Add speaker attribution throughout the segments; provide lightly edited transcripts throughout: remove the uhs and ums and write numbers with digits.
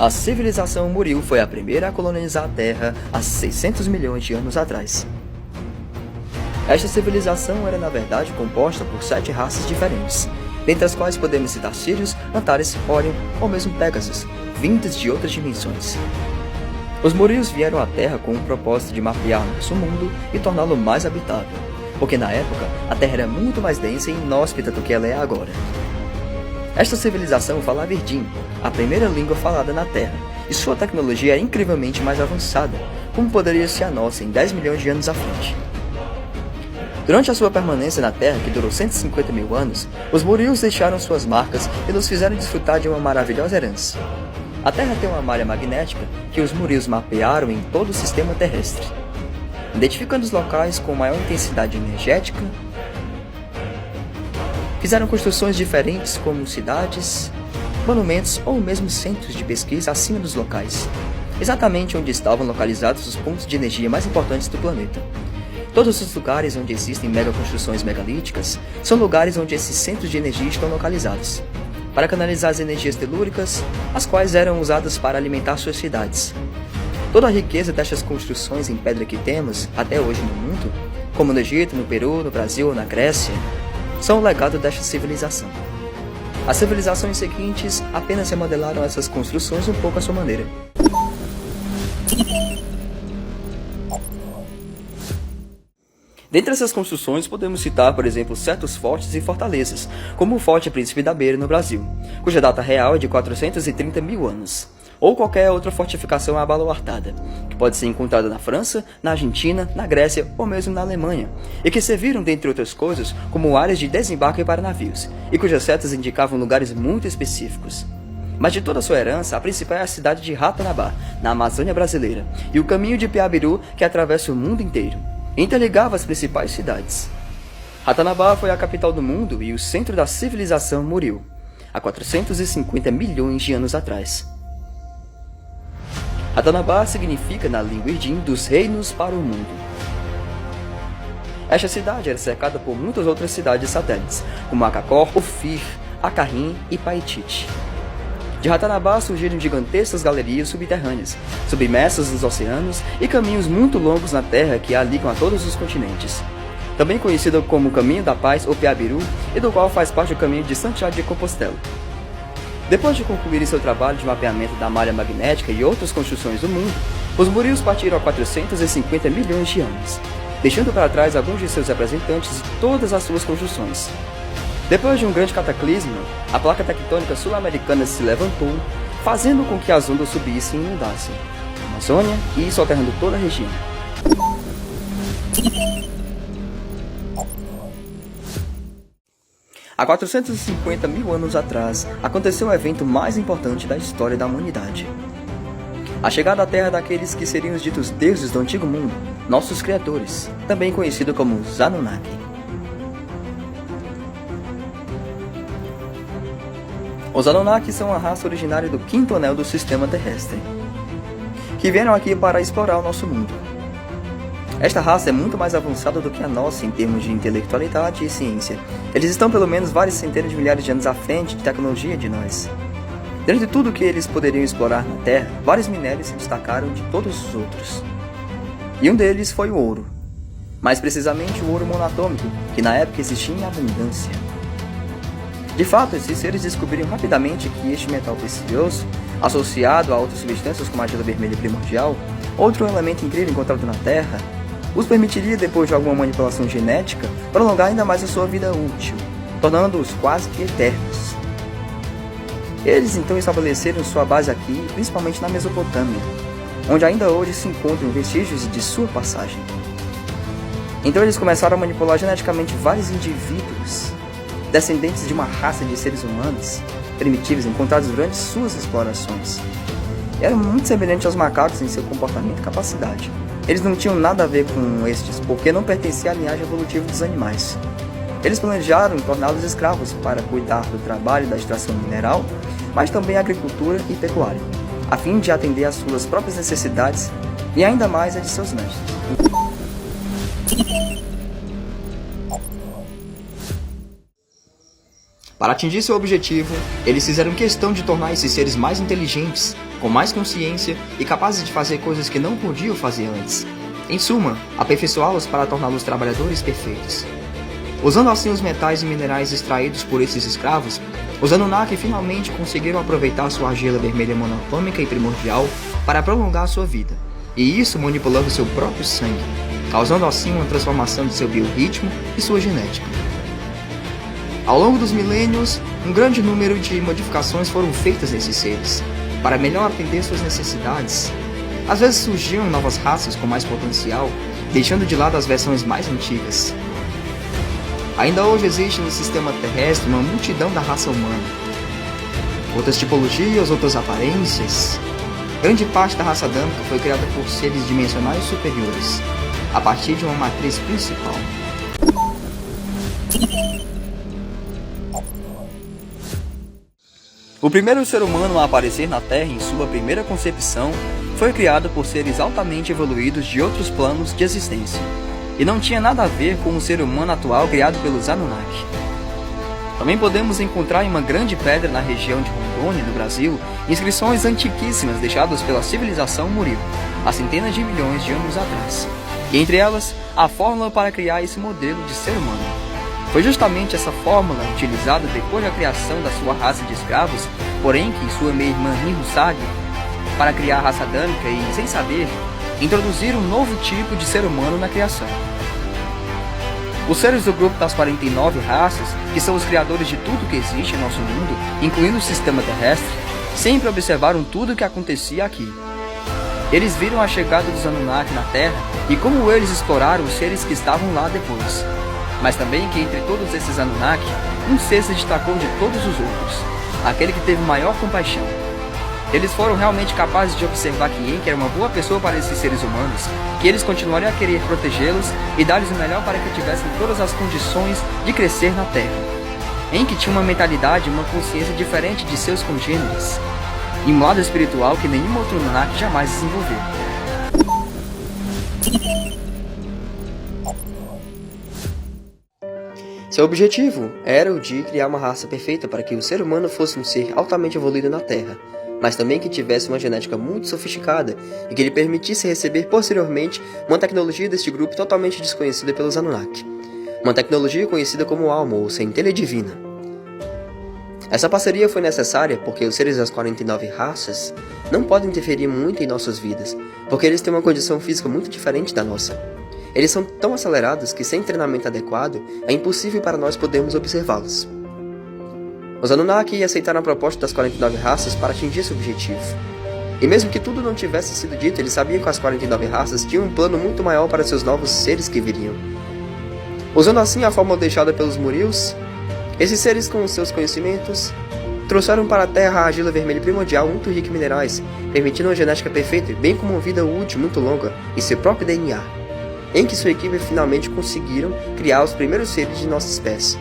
Speaker 1: A civilização Muril foi a primeira a colonizar a Terra há 600 milhões de anos atrás. Esta civilização era na verdade composta por 7 raças diferentes, dentre as quais podemos citar Sirius, Antares, Orion ou mesmo Pegasus, vindos de outras dimensões. Os Murios vieram à Terra com o propósito de mapear nosso mundo e torná-lo mais habitável, porque na época a Terra era muito mais densa e inóspita do que ela é agora. Esta civilização falava Irdin, a primeira língua falada na Terra, e sua tecnologia era incrivelmente mais avançada, como poderia ser a nossa em 10 milhões de anos à frente. Durante a sua permanência na Terra, que durou 150 mil anos, os Murios deixaram suas marcas e nos fizeram desfrutar de uma maravilhosa herança. A Terra tem uma malha magnética que os Murios mapearam em todo o sistema terrestre, identificando os locais com maior intensidade energética. Fizeram construções diferentes como cidades, monumentos ou mesmo centros de pesquisa acima dos locais, exatamente onde estavam localizados os pontos de energia mais importantes do planeta. Todos os lugares onde existem megaconstruções megalíticas são lugares onde esses centros de energia estão localizados, para canalizar as energias telúricas, as quais eram usadas para alimentar suas cidades. Toda a riqueza destas construções em pedra que temos, até hoje no mundo, como no Egito, no Peru, no Brasil ou na Grécia, são o legado desta civilização. As civilizações seguintes apenas remodelaram essas construções um pouco à sua maneira. Dentre essas construções, podemos citar, por exemplo, certos fortes e fortalezas, como o Forte Príncipe da Beira no Brasil, cuja data real é de 430 mil anos, ou qualquer outra fortificação abaluartada, que pode ser encontrada na França, na Argentina, na Grécia ou mesmo na Alemanha, e que serviram, dentre outras coisas, como áreas de desembarque para navios, e cujas setas indicavam lugares muito específicos. Mas de toda a sua herança, a principal é a cidade de Ratanabá, na Amazônia brasileira, e o caminho de Piabiru, que atravessa o mundo inteiro, interligava as principais cidades. Ratanabá foi a capital do mundo e o centro da civilização Muriu, há 450 milhões de anos atrás. Ratanabá significa, na língua Irdin, dos reinos para o mundo. Esta cidade era cercada por muitas outras cidades satélites, como Acacor, Ofir, Acarrim e Paitite. De Ratanabá surgiram gigantescas galerias subterrâneas, submersas nos oceanos e caminhos muito longos na Terra que a ligam a todos os continentes. Também conhecido como o Caminho da Paz ou Piabiru, e do qual faz parte o Caminho de Santiago de Compostela. Depois de concluírem seu trabalho de mapeamento da malha magnética e outras construções do mundo, os Murios partiram há 450 milhões de anos, deixando para trás alguns de seus representantes e todas as suas construções. Depois de um grande cataclisma, a placa tectônica sul-americana se levantou, fazendo com que as ondas subissem e inundassem a Amazônia e soterrando toda a região. Há 450 mil anos atrás, aconteceu o evento mais importante da história da humanidade. A chegada à Terra daqueles que seriam os ditos deuses do Antigo Mundo, nossos criadores, também conhecido como os Anunnaki. Os Anunnaki são a raça originária do quinto anel do sistema terrestre, que vieram aqui para explorar o nosso mundo. Esta raça é muito mais avançada do que a nossa em termos de intelectualidade e ciência. Eles estão pelo menos várias centenas de milhares de anos à frente de tecnologia de nós. Dentro de tudo que eles poderiam explorar na Terra, vários minérios se destacaram de todos os outros. E um deles foi o ouro. Mais precisamente o ouro monatômico, que na época existia em abundância. De fato, esses seres descobriram rapidamente que este metal precioso, associado a outras substâncias como a argila vermelha primordial, outro elemento incrível encontrado na Terra, os permitiria, depois de alguma manipulação genética, prolongar ainda mais a sua vida útil, tornando-os quase que eternos. Eles então estabeleceram sua base aqui, principalmente na Mesopotâmia, onde ainda hoje se encontram vestígios de sua passagem. Então eles começaram a manipular geneticamente vários indivíduos, descendentes de uma raça de seres humanos primitivos encontrados durante suas explorações. Eram muito semelhantes aos macacos em seu comportamento e capacidade. Eles não tinham nada a ver com estes, porque não pertenciam à linhagem evolutiva dos animais. Eles planejaram torná-los escravos para cuidar do trabalho da extração mineral, mas também agricultura e pecuária, a fim de atender às suas próprias necessidades e ainda mais a de seus mestres. Para atingir seu objetivo, eles fizeram questão de tornar esses seres mais inteligentes, com mais consciência e capazes de fazer coisas que não podiam fazer antes. Em suma, aperfeiçoá-los para torná-los trabalhadores perfeitos. Usando assim os metais e minerais extraídos por esses escravos, os Anunnaki finalmente conseguiram aproveitar sua argila vermelha monatômica e primordial para prolongar sua vida, e isso manipulando seu próprio sangue, causando assim uma transformação de seu biorritmo e sua genética. Ao longo dos milênios, um grande número de modificações foram feitas nesses seres, para melhor atender suas necessidades. Às vezes surgiam novas raças com mais potencial, deixando de lado as versões mais antigas. Ainda hoje existe no sistema terrestre uma multidão da raça humana. Outras tipologias, outras aparências. Grande parte da raça adâmica foi criada por seres dimensionais superiores, a partir de uma matriz principal. O primeiro ser humano a aparecer na Terra em sua primeira concepção foi criado por seres altamente evoluídos de outros planos de existência, e não tinha nada a ver com o ser humano atual criado pelos Anunnaki. Também podemos encontrar em uma grande pedra na região de Rondônia, no Brasil, inscrições antiquíssimas deixadas pela civilização Muril, há centenas de milhões de anos atrás, e entre elas, a fórmula para criar esse modelo de ser humano. Foi justamente essa fórmula utilizada depois da criação da sua raça de escravos, porém que sua meia-irmã Nihursag, para criar a raça adâmica e, sem saber, introduzir um novo tipo de ser humano na criação. Os seres do grupo das 49 raças, que são os criadores de tudo que existe em nosso mundo, incluindo o sistema terrestre, sempre observaram tudo o que acontecia aqui. Eles viram a chegada dos Anunnaki na Terra e como eles exploraram os seres que estavam lá depois. Mas também que entre todos esses Anunnaki, um ser se destacou de todos os outros, aquele que teve maior compaixão. Eles foram realmente capazes de observar que Enki era uma boa pessoa para esses seres humanos, que eles continuariam a querer protegê-los e dar-lhes o melhor para que tivessem todas as condições de crescer na Terra. Enki tinha uma mentalidade e uma consciência diferente de seus congêneres, e um lado espiritual que nenhum outro Anunnaki jamais desenvolveu. Seu objetivo era o de criar uma raça perfeita para que o ser humano fosse um ser altamente evoluído na Terra, mas também que tivesse uma genética muito sofisticada e que lhe permitisse receber posteriormente uma tecnologia deste grupo totalmente desconhecida pelos Anunnaki. Uma tecnologia conhecida como Alma, ou centelha divina. Essa parceria foi necessária porque os seres das 49 raças não podem interferir muito em nossas vidas, porque eles têm uma condição física muito diferente da nossa. Eles são tão acelerados que sem treinamento adequado é impossível para nós podermos observá-los. Os Anunnaki aceitaram a proposta das 49 raças para atingir esse objetivo. E mesmo que tudo não tivesse sido dito, eles sabiam que as 49 raças tinham um plano muito maior para seus novos seres que viriam. Usando assim a fórmula deixada pelos Murils, esses seres com seus conhecimentos trouxeram para a Terra a argila vermelha primordial muito rica em minerais, permitindo uma genética perfeita, bem como uma vida útil muito longa e seu próprio DNA. Em que sua equipe finalmente conseguiram criar os primeiros seres de nossa espécie,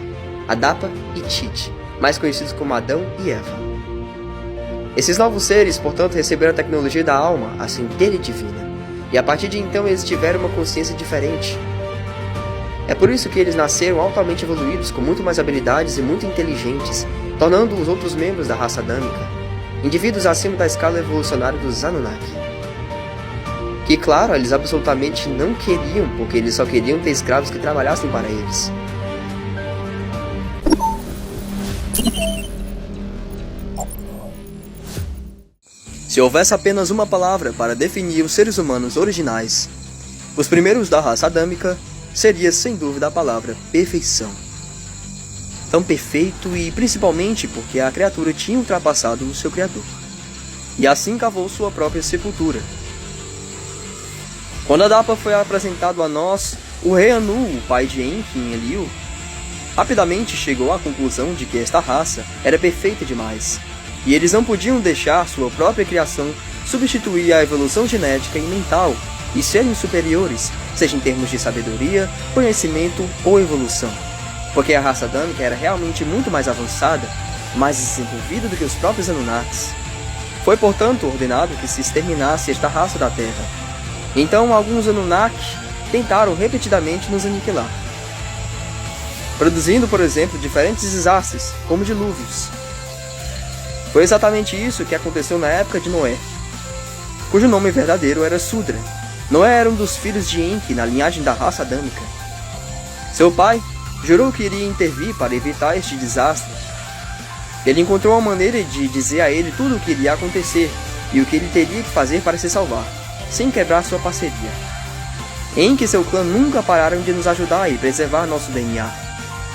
Speaker 1: Adapa e Tite, mais conhecidos como Adão e Eva. Esses novos seres, portanto, receberam a tecnologia da alma, a centelha divina, e a partir de então eles tiveram uma consciência diferente. É por isso que eles nasceram altamente evoluídos, com muito mais habilidades e muito inteligentes, tornando os outros membros da raça adâmica, indivíduos acima da escala evolucionária dos Anunnaki. Que, claro, eles absolutamente não queriam, porque eles só queriam ter escravos que trabalhassem para eles. Se houvesse apenas uma palavra para definir os seres humanos originais, os primeiros da raça adâmica, seria sem dúvida a palavra perfeição. Tão perfeito e principalmente porque a criatura tinha ultrapassado o seu criador, e assim cavou sua própria sepultura. Quando Adapa foi apresentado a nós, o rei Anu, o pai de Enki em Enlil, rapidamente chegou à conclusão de que esta raça era perfeita demais, e eles não podiam deixar sua própria criação substituir a evolução genética e mental e serem superiores, seja em termos de sabedoria, conhecimento ou evolução, porque a raça adâmica era realmente muito mais avançada, mais desenvolvida do que os próprios Anunnakis. Foi, portanto, ordenado que se exterminasse esta raça da Terra. Então alguns Anunnaki tentaram repetidamente nos aniquilar. produzindo, por exemplo, diferentes desastres, como dilúvios. Foi exatamente isso que aconteceu na época de Noé, cujo nome verdadeiro era Sudra. Noé era um dos filhos de Enki na linhagem da raça adâmica. Seu pai jurou que iria intervir para evitar este desastre. Ele encontrou uma maneira de dizer a ele tudo o que iria acontecer e o que ele teria que fazer para se salvar, sem quebrar sua parceria. Enki e seu clã nunca pararam de nos ajudar e preservar nosso DNA.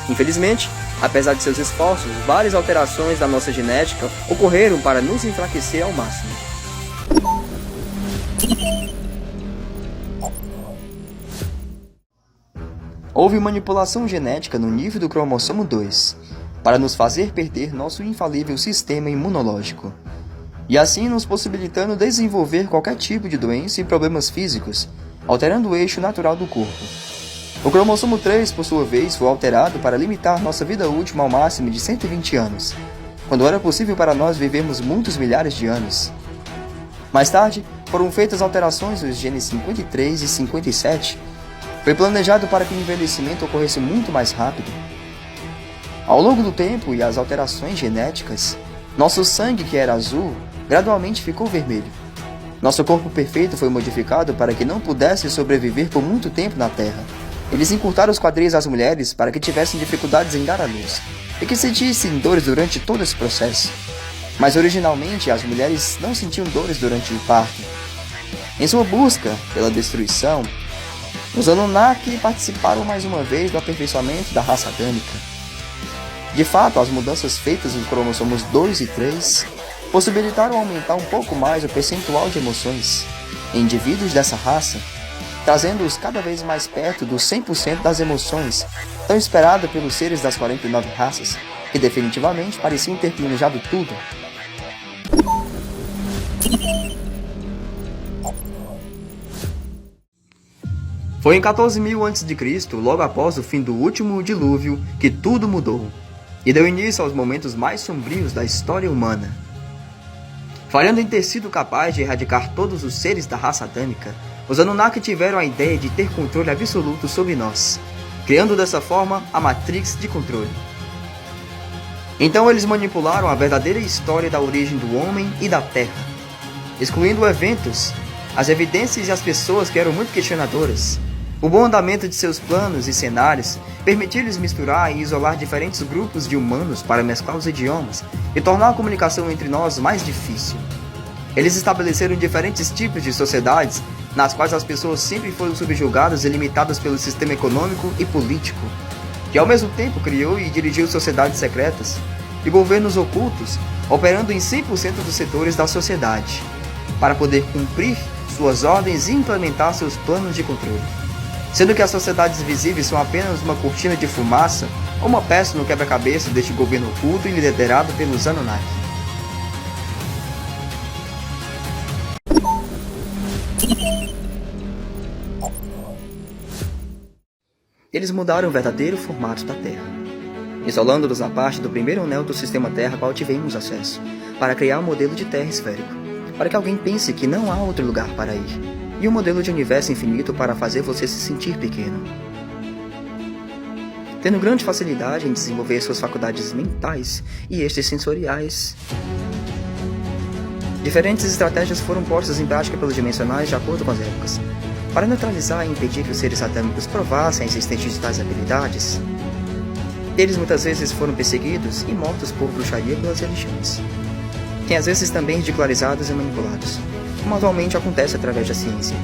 Speaker 1: Infelizmente, apesar de seus esforços, várias alterações da nossa genética ocorreram para nos enfraquecer ao máximo. Houve manipulação genética no nível do cromossomo 2, para nos fazer perder nosso infalível sistema imunológico, e assim nos possibilitando desenvolver qualquer tipo de doença e problemas físicos, alterando o eixo natural do corpo. O cromossomo 3, por sua vez, foi alterado para limitar nossa vida útil ao máximo de 120 anos, quando era possível para nós vivermos muitos milhares de anos. Mais tarde, foram feitas alterações nos genes 53 e 57. Foi planejado para que o envelhecimento ocorresse muito mais rápido. Ao longo do tempo e as alterações genéticas, nosso sangue, que era azul, gradualmente ficou vermelho. Nosso corpo perfeito foi modificado para que não pudesse sobreviver por muito tempo na Terra. Eles encurtaram os quadris às mulheres para que tivessem dificuldades em dar à luz e que sentissem dores durante todo esse processo. Mas originalmente as mulheres não sentiam dores durante o parto. Em sua busca pela destruição, os Anunnaki participaram mais uma vez do aperfeiçoamento da raça adâmica. De fato, as mudanças feitas nos cromossomos 2 e 3 possibilitaram aumentar um pouco mais o percentual de emoções em indivíduos dessa raça, trazendo-os cada vez mais perto dos 100% das emoções, tão esperado pelos seres das 49 raças, que definitivamente pareciam ter planejado tudo. Foi em 14.000 a.C., logo após o fim do último dilúvio, que tudo mudou, e deu início aos momentos mais sombrios da história humana. Falhando em ter sido capaz de erradicar todos os seres da raça adâmica, os Anunnaki tiveram a ideia de ter controle absoluto sobre nós, criando dessa forma a Matrix de controle. Então eles manipularam a verdadeira história da origem do homem e da Terra, excluindo eventos, as evidências e as pessoas que eram muito questionadoras. O bom andamento de seus planos e cenários permitiu-lhes misturar e isolar diferentes grupos de humanos para mesclar os idiomas e tornar a comunicação entre nós mais difícil. Eles estabeleceram diferentes tipos de sociedades nas quais as pessoas sempre foram subjugadas e limitadas pelo sistema econômico e político, que ao mesmo tempo criou e dirigiu sociedades secretas e governos ocultos operando em 100% dos setores da sociedade, para poder cumprir suas ordens e implementar seus planos de controle. Sendo que as sociedades visíveis são apenas uma cortina de fumaça ou uma peça no quebra-cabeça deste governo oculto e liderado pelos Anunnaki. Eles mudaram o verdadeiro formato da Terra, isolando-nos na parte do primeiro anel do sistema Terra a qual tivemos acesso, para criar um modelo de Terra esférico, para que alguém pense que não há outro lugar para ir, e um modelo de universo infinito para fazer você se sentir pequeno. Tendo grande facilidade em desenvolver suas faculdades mentais e extrasensoriais, diferentes estratégias foram postas em prática pelos dimensionais de acordo com as épocas, para neutralizar e impedir que os seres atômicos provassem a existência de tais habilidades. Eles muitas vezes foram perseguidos e mortos por bruxaria pelas religiões, que às vezes também ridicularizados e manipulados, como atualmente acontece através da ciência,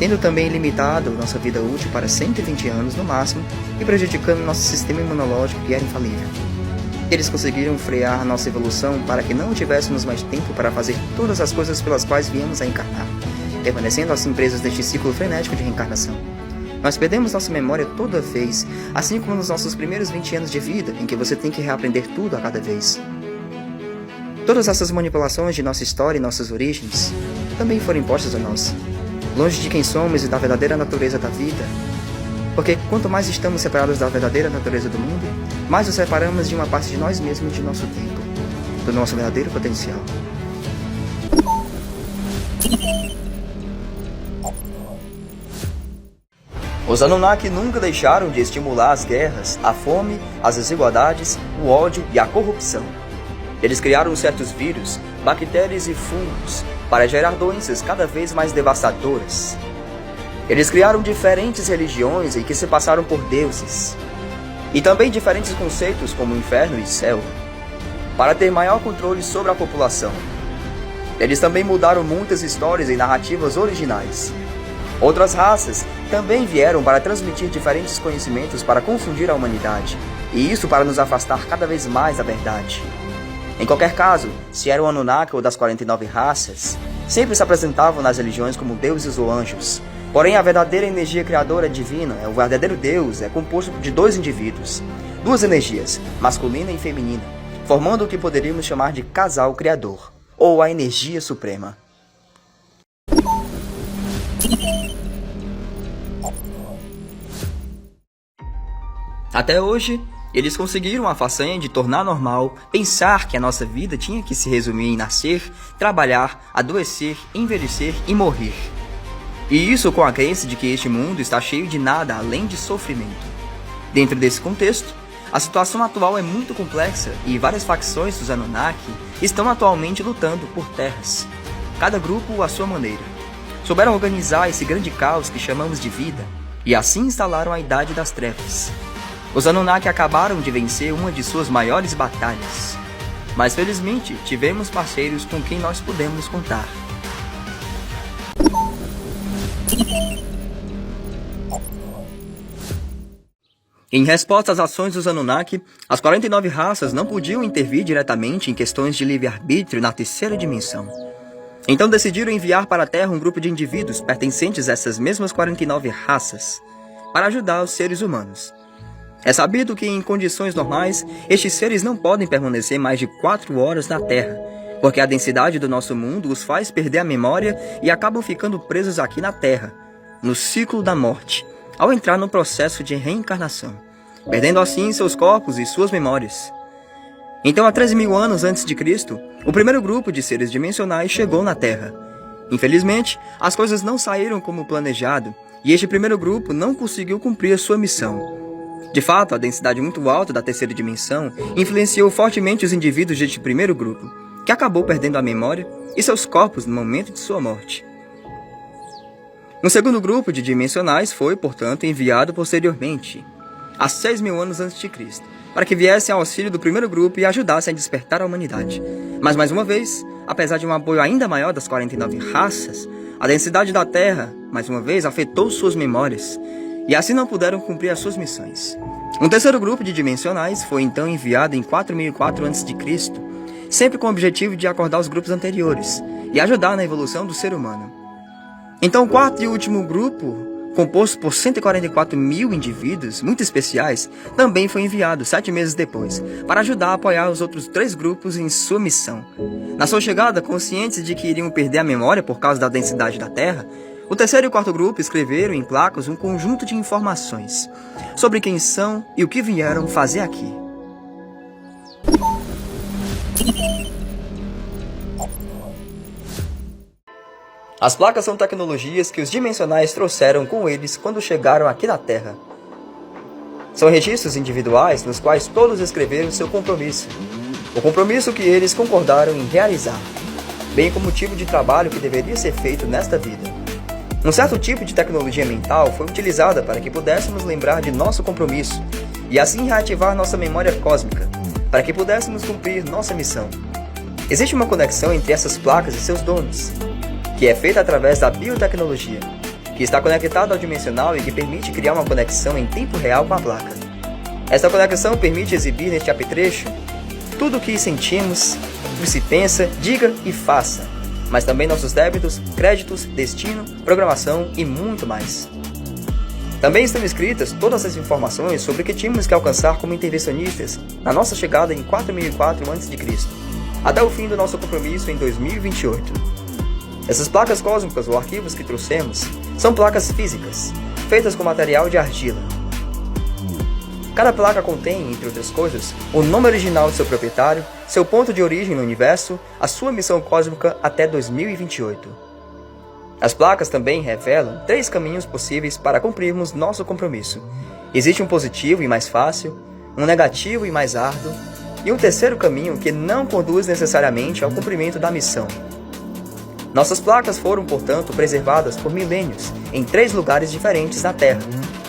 Speaker 1: tendo também limitado nossa vida útil para 120 anos no máximo e prejudicando nosso sistema imunológico, que era infalível. Eles conseguiram frear nossa evolução para que não tivéssemos mais tempo para fazer todas as coisas pelas quais viemos a encarnar, permanecendo assim presos neste ciclo frenético de reencarnação. Nós perdemos nossa memória toda vez, assim como nos nossos primeiros 20 anos de vida, em que você tem que reaprender tudo a cada vez. Todas essas manipulações de nossa história e nossas origens também foram impostas a nós, longe de quem somos e da verdadeira natureza da vida. Porque quanto mais estamos separados da verdadeira natureza do mundo, mais nos separamos de uma parte de nós mesmos e de nosso tempo, do nosso verdadeiro potencial. Os Anunnaki nunca deixaram de estimular as guerras, a fome, as desigualdades, o ódio e a corrupção. Eles criaram certos vírus, bactérias e fungos para gerar doenças cada vez mais devastadoras. Eles criaram diferentes religiões em que se passaram por deuses, e também diferentes conceitos como inferno e céu, para ter maior controle sobre a população. Eles também mudaram muitas histórias e narrativas originais. Outras raças também vieram para transmitir diferentes conhecimentos para confundir a humanidade, e isso para nos afastar cada vez mais da verdade. Em qualquer caso, se era o Anunnaki ou das 49 raças, sempre se apresentavam nas religiões como deuses ou anjos. Porém, a verdadeira energia criadora divina, o verdadeiro Deus, é composto de dois indivíduos, duas energias, masculina e feminina, formando o que poderíamos chamar de casal criador, ou a energia suprema. Até hoje, eles conseguiram a façanha de tornar normal pensar que a nossa vida tinha que se resumir em nascer, trabalhar, adoecer, envelhecer e morrer. E isso com a crença de que este mundo está cheio de nada além de sofrimento. Dentro desse contexto, a situação atual é muito complexa e várias facções dos Anunnaki estão atualmente lutando por terras, cada grupo à sua maneira. Souberam organizar esse grande caos que chamamos de vida, e assim instalaram a Idade das Trevas. Os Anunnaki acabaram de vencer uma de suas maiores batalhas, mas felizmente tivemos parceiros com quem nós podemos contar. Em resposta às ações dos Anunnaki, as 49 raças não podiam intervir diretamente em questões de livre-arbítrio na terceira dimensão. Então decidiram enviar para a Terra um grupo de indivíduos pertencentes a essas mesmas 49 raças, para ajudar os seres humanos. É sabido que, em condições normais, estes seres não podem permanecer mais de 4 horas na Terra, porque a densidade do nosso mundo os faz perder a memória e acabam ficando presos aqui na Terra, no ciclo da morte, ao entrar no processo de reencarnação, perdendo assim seus corpos e suas memórias. Então, há 13.000 anos antes de Cristo, o primeiro grupo de seres dimensionais chegou na Terra. Infelizmente, as coisas não saíram como planejado, e este primeiro grupo não conseguiu cumprir a sua missão. De fato, a densidade muito alta da terceira dimensão influenciou fortemente os indivíduos deste primeiro grupo, que acabou perdendo a memória e seus corpos no momento de sua morte. Um segundo grupo de dimensionais foi, portanto, enviado posteriormente, há 6.000 anos antes de Cristo, para que viessem ao auxílio do primeiro grupo e ajudassem a despertar a humanidade. Mas, mais uma vez, apesar de um apoio ainda maior das 49 raças, a densidade da Terra, mais uma vez, afetou suas memórias, e assim não puderam cumprir as suas missões. Um terceiro grupo de dimensionais foi então enviado em 4004 a.C., sempre com o objetivo de acordar os grupos anteriores e ajudar na evolução do ser humano. Então o quarto e último grupo, composto por 144.000 indivíduos muito especiais, também foi enviado 7 meses depois, para ajudar a apoiar os outros 3 grupos em sua missão. Na sua chegada, conscientes de que iriam perder a memória por causa da densidade da Terra, o terceiro e o quarto grupo escreveram em placas um conjunto de informações sobre quem são e o que vieram fazer aqui. As placas são tecnologias que os dimensionais trouxeram com eles quando chegaram aqui na Terra. São registros individuais nos quais todos escreveram seu compromisso, o compromisso que eles concordaram em realizar, bem como o tipo de trabalho que deveria ser feito nesta vida. Um certo tipo de tecnologia mental foi utilizada para que pudéssemos lembrar de nosso compromisso e assim reativar nossa memória cósmica, para que pudéssemos cumprir nossa missão. Existe uma conexão entre essas placas e seus donos, que é feita através da biotecnologia, que está conectada ao dimensional e que permite criar uma conexão em tempo real com a placa. Essa conexão permite exibir neste apetrecho tudo o que sentimos, o que se pensa, diga e faça, mas também nossos débitos, créditos, destino, programação e muito mais. Também estão escritas todas as informações sobre o que tínhamos que alcançar como intervencionistas na nossa chegada em 4004 a.C., até o fim do nosso compromisso em 2028. Essas placas cósmicas ou arquivos que trouxemos são placas físicas, feitas com material de argila. Cada placa contém, entre outras coisas, o nome original de seu proprietário, seu ponto de origem no universo, a sua missão cósmica até 2028. As placas também revelam 3 caminhos possíveis para cumprirmos nosso compromisso. Existe um positivo e mais fácil, um negativo e mais árduo, e um terceiro caminho que não conduz necessariamente ao cumprimento da missão. Nossas placas foram, portanto, preservadas por milênios em 3 lugares diferentes na Terra.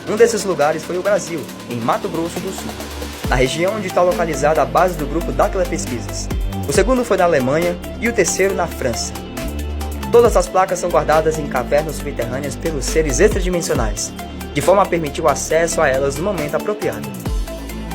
Speaker 1: Um desses lugares foi o Brasil, em Mato Grosso do Sul, na região onde está localizada a base do grupo Daquila Pesquisas. O segundo foi na Alemanha e o terceiro na França. Todas as placas são guardadas em cavernas subterrâneas pelos seres extradimensionais, de forma a permitir o acesso a elas no momento apropriado.